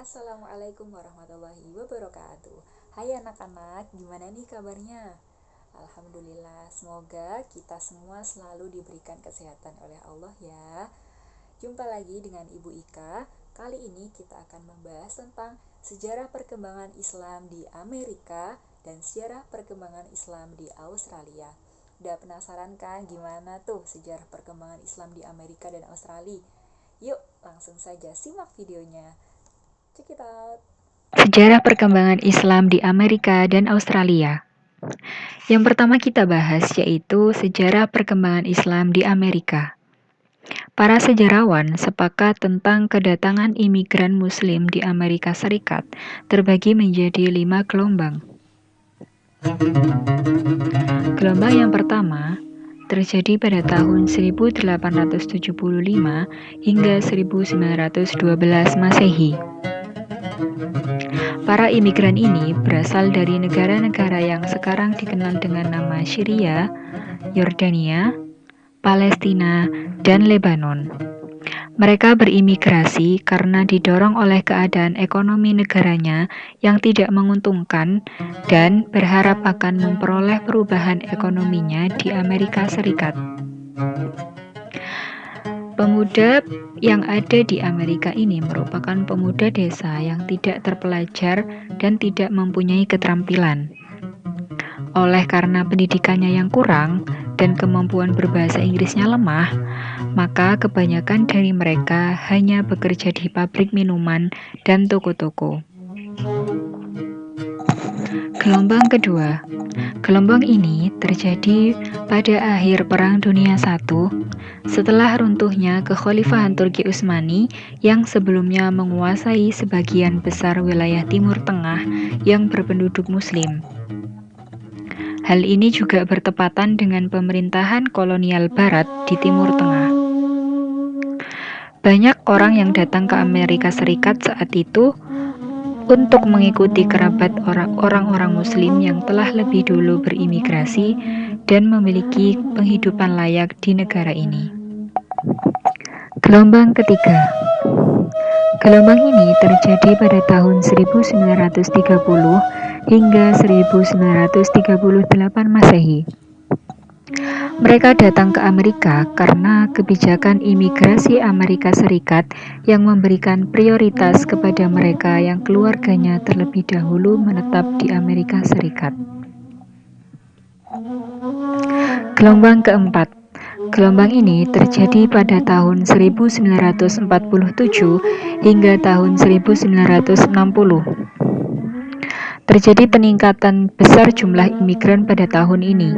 Assalamualaikum warahmatullahi wabarakatuh. Hai anak-anak, gimana nih kabarnya? Alhamdulillah, semoga kita semua selalu diberikan kesehatan oleh Allah ya. Jumpa lagi dengan Ibu Ika. Kali ini kita akan membahas tentang sejarah perkembangan Islam di Amerika dan sejarah perkembangan Islam di Australia. Udah penasaran kan gimana tuh sejarah perkembangan Islam di Amerika dan Australia? Yuk, langsung saja simak videonya. Check it out. Sejarah perkembangan Islam di Amerika dan Australia. Yang pertama kita bahas yaitu sejarah perkembangan Islam di Amerika. Para sejarawan sepakat tentang kedatangan imigran Muslim di Amerika Serikat terbagi menjadi 5 gelombang. Gelombang yang pertama terjadi pada tahun 1875 hingga 1912 Masehi. Para imigran ini berasal dari negara-negara yang sekarang dikenal dengan nama Syria, Yordania, Palestina, dan Lebanon. Mereka berimigrasi karena didorong oleh keadaan ekonomi negaranya yang tidak menguntungkan dan berharap akan memperoleh perubahan ekonominya di Amerika Serikat. Pemuda yang ada di Amerika ini merupakan pemuda desa yang tidak terpelajar dan tidak mempunyai keterampilan. Oleh karena pendidikannya yang kurang dan kemampuan berbahasa Inggrisnya lemah, maka kebanyakan dari mereka hanya bekerja di pabrik minuman dan toko-toko. Gelombang kedua. Gelombang ini terjadi pada akhir Perang Dunia I setelah runtuhnya kekhalifahan Turki Utsmani yang sebelumnya menguasai sebagian besar wilayah Timur Tengah yang berpenduduk Muslim. Hal ini juga bertepatan dengan pemerintahan kolonial Barat di Timur Tengah. Banyak orang yang datang ke Amerika Serikat saat itu untuk mengikuti kerabat orang-orang Muslim yang telah lebih dulu berimigrasi dan memiliki penghidupan layak di negara ini. Gelombang ketiga. Gelombang ini terjadi pada tahun 1930 hingga 1938 Masehi. Mereka datang ke Amerika karena kebijakan imigrasi Amerika Serikat yang memberikan prioritas kepada mereka yang keluarganya terlebih dahulu menetap di Amerika Serikat. Gelombang keempat. Gelombang ini terjadi pada tahun 1947 hingga tahun 1960. Terjadi peningkatan besar jumlah imigran pada tahun ini.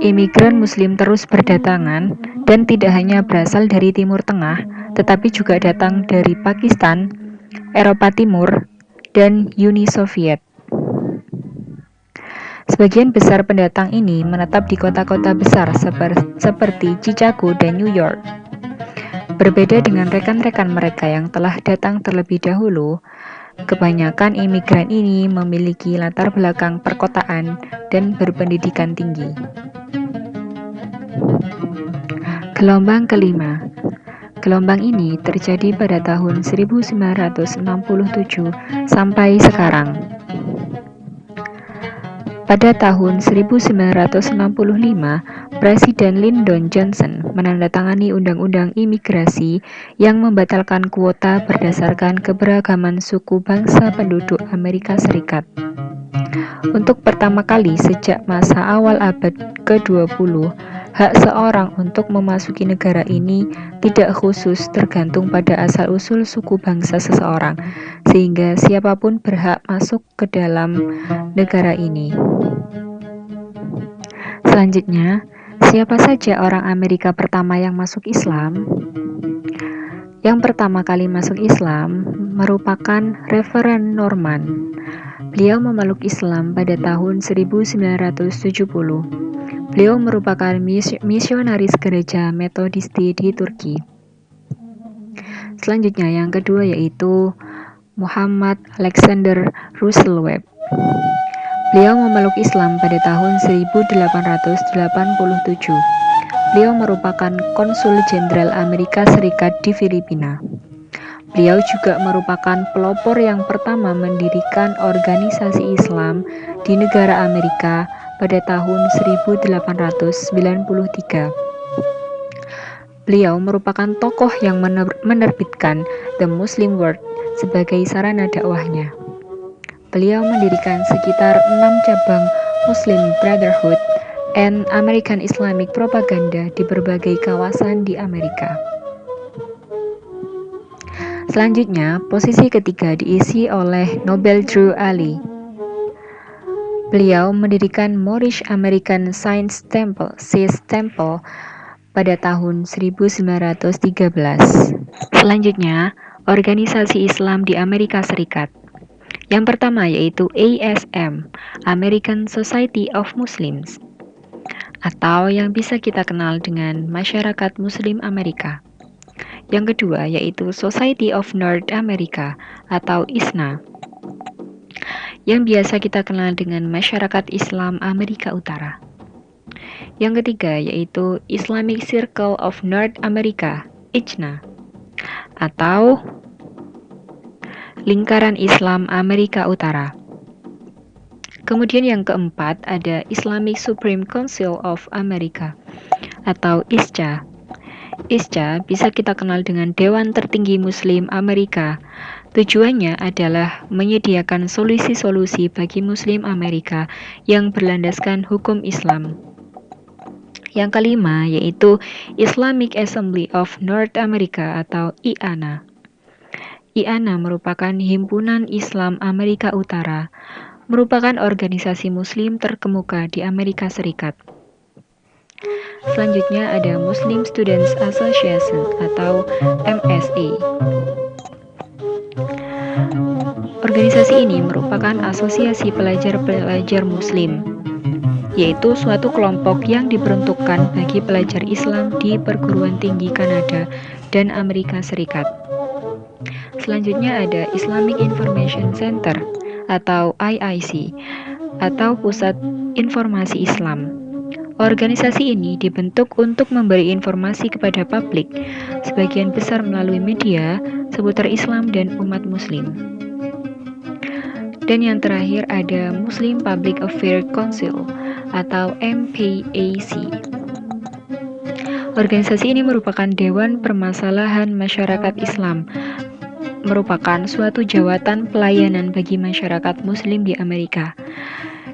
Imigran Muslim terus berdatangan dan tidak hanya berasal dari Timur Tengah, tetapi juga datang dari Pakistan, Eropa Timur, dan Uni Soviet. Sebagian besar pendatang ini menetap di kota-kota besar seperti Chicago dan New York. Berbeda dengan rekan-rekan mereka yang telah datang terlebih dahulu, kebanyakan imigran ini memiliki latar belakang perkotaan dan berpendidikan tinggi. Gelombang kelima. Gelombang ini terjadi pada tahun 1967 sampai sekarang. Pada tahun 1965, Presiden Lyndon Johnson menandatangani Undang-Undang Imigrasi yang membatalkan kuota berdasarkan keberagaman suku bangsa penduduk Amerika Serikat. Untuk pertama kali sejak masa awal abad ke-20, hak seorang untuk memasuki negara ini tidak khusus tergantung pada asal-usul suku bangsa seseorang, sehingga siapapun berhak masuk ke dalam negara ini. Selanjutnya, siapa saja orang Amerika pertama yang masuk Islam? Yang pertama kali masuk Islam merupakan Reverend Norman. Beliau memeluk Islam pada tahun 1970. Beliau merupakan misionaris gereja Methodisti di Turki. Selanjutnya yang kedua yaitu Muhammad Alexander Russel Webb. Beliau memeluk Islam pada tahun 1887. Beliau merupakan konsul jenderal Amerika Serikat di Filipina. Beliau juga merupakan pelopor yang pertama mendirikan organisasi Islam di negara Amerika pada tahun 1893. Beliau merupakan tokoh yang menerbitkan The Muslim World sebagai sarana dakwahnya. Beliau mendirikan sekitar 6 cabang Muslim Brotherhood and American Islamic Propaganda di berbagai kawasan di Amerika. Selanjutnya, posisi ketiga diisi oleh Nobel Drew Ali. Beliau mendirikan Moorish American Science Temple, SIS Temple, pada tahun 1913. Selanjutnya, organisasi Islam di Amerika Serikat. Yang pertama yaitu ASM, American Society of Muslims, atau yang bisa kita kenal dengan Masyarakat Muslim Amerika. Yang kedua yaitu Society of North America atau ISNA, yang biasa kita kenal dengan Masyarakat Islam Amerika Utara. Yang ketiga yaitu Islamic Circle of North America, ICNA, atau Lingkaran Islam Amerika Utara. Kemudian yang keempat ada Islamic Supreme Council of America atau ISCA. ISCA bisa kita kenal dengan Dewan Tertinggi Muslim Amerika. Tujuannya adalah menyediakan solusi-solusi bagi Muslim Amerika yang berlandaskan hukum Islam. Yang kelima yaitu Islamic Assembly of North America atau IANA. IANA merupakan Himpunan Islam Amerika Utara, merupakan organisasi Muslim terkemuka di Amerika Serikat. Selanjutnya ada Muslim Students Association atau MSA. Organisasi ini merupakan asosiasi pelajar-pelajar Muslim, yaitu suatu kelompok yang diperuntukkan bagi pelajar Islam di perguruan tinggi Kanada dan Amerika Serikat. Selanjutnya ada Islamic Information Center atau IIC atau Pusat Informasi Islam. Organisasi ini dibentuk untuk memberi informasi kepada publik, sebagian besar melalui media seputar Islam dan umat Muslim. Dan yang terakhir ada Muslim Public Affairs Council atau MPAC. Organisasi ini merupakan Dewan Permasalahan Masyarakat Islam, merupakan suatu jawatan pelayanan bagi masyarakat Muslim di Amerika.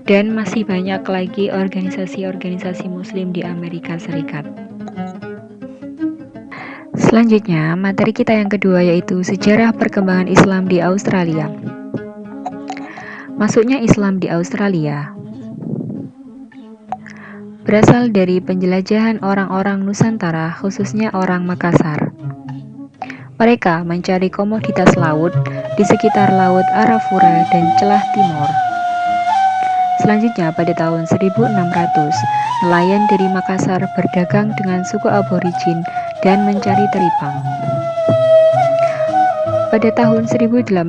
Dan masih banyak lagi organisasi-organisasi Muslim di Amerika Serikat. Selanjutnya, materi kita yang kedua yaitu sejarah perkembangan Islam di Australia. Masuknya Islam di Australia berasal dari penjelajahan orang-orang Nusantara, khususnya orang Makassar. Mereka mencari komoditas laut di sekitar Laut Arafura dan Celah Timur. Selanjutnya pada tahun 1600, nelayan dari Makassar berdagang dengan suku aborigin dan mencari teripang. Pada tahun 1860,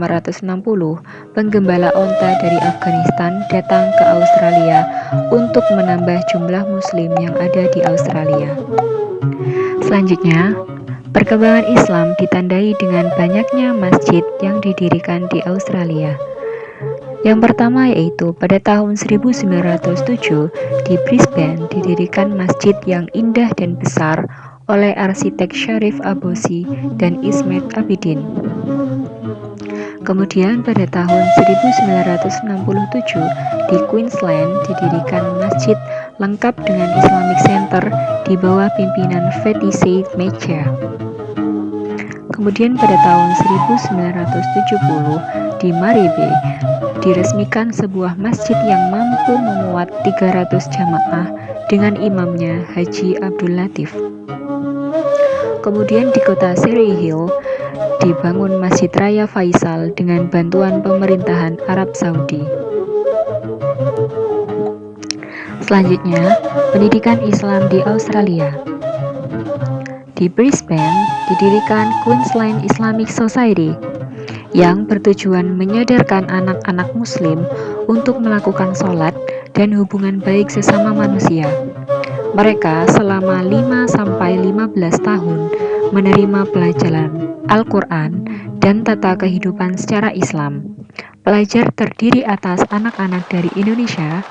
penggembala onta dari Afghanistan datang ke Australia untuk menambah jumlah Muslim yang ada di Australia. Selanjutnya, perkembangan Islam ditandai dengan banyaknya masjid yang didirikan di Australia. Yang pertama yaitu pada tahun 1907 di Brisbane didirikan masjid yang indah dan besar oleh arsitek Syarif Abbasi dan Ismet Abidin. Kemudian pada tahun 1967 di Queensland didirikan masjid lengkap dengan Islamic Center di bawah pimpinan Fatty Said Mecha. Kemudian pada tahun 1970 di Maribe diresmikan sebuah masjid yang mampu memuat 300 jamaah dengan imamnya Haji Abdul Latif. Kemudian di kota Surrey Hill dibangun Masjid Raya Faisal dengan bantuan pemerintahan Arab Saudi. Selanjutnya, pendidikan Islam di Australia. Di Brisbane didirikan Queensland Islamic Society yang bertujuan menyadarkan anak-anak Muslim untuk melakukan sholat dan hubungan baik sesama manusia. Mereka selama 5-15 tahun menerima pelajaran Al-Quran dan tata kehidupan secara Islam. Pelajar terdiri atas anak-anak dari Indonesia,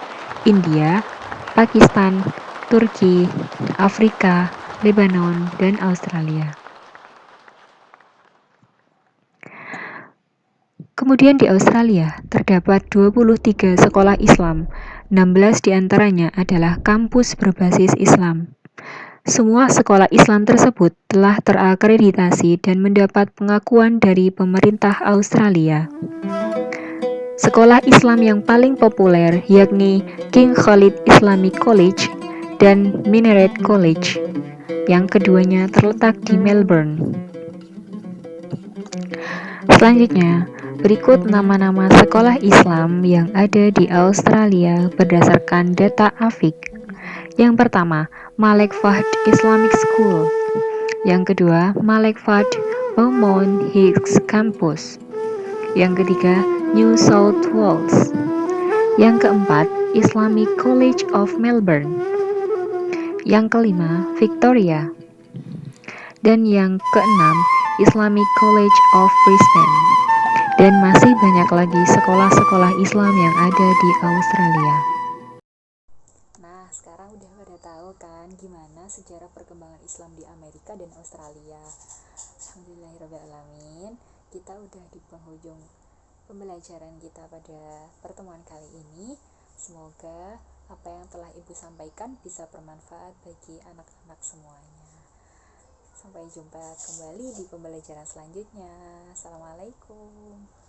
India, Pakistan, Turki, Afrika, Lebanon, dan Australia. Kemudian di Australia, terdapat 23 sekolah Islam, 16 diantaranya adalah kampus berbasis Islam. Semua sekolah Islam tersebut telah terakreditasi dan mendapat pengakuan dari pemerintah Australia. Sekolah Islam yang paling populer yakni King Khalid Islamic College dan Minaret College. Yang keduanya terletak di Melbourne. Selanjutnya, berikut nama-nama sekolah Islam yang ada di Australia berdasarkan data AFIQ. Yang pertama, Malik Fahd Islamic School. Yang kedua, Malik Fahd Beaumont Hills Campus. Yang ketiga, New South Wales. Yang keempat, Islamic College of Melbourne. Yang kelima, Victoria. Dan yang keenam, Islamic College of Brisbane. Dan masih banyak lagi sekolah-sekolah Islam yang ada di Australia. Nah, sekarang udah pada tahu kan gimana sejarah perkembangan Islam di Amerika dan Australia. Alhamdulillahirrahmanirrahim, kita udah di penghujung pembelajaran kita pada pertemuan kali ini. Semoga apa yang telah Ibu sampaikan bisa bermanfaat bagi anak-anak semuanya. Sampai jumpa kembali di pembelajaran selanjutnya. Assalamualaikum.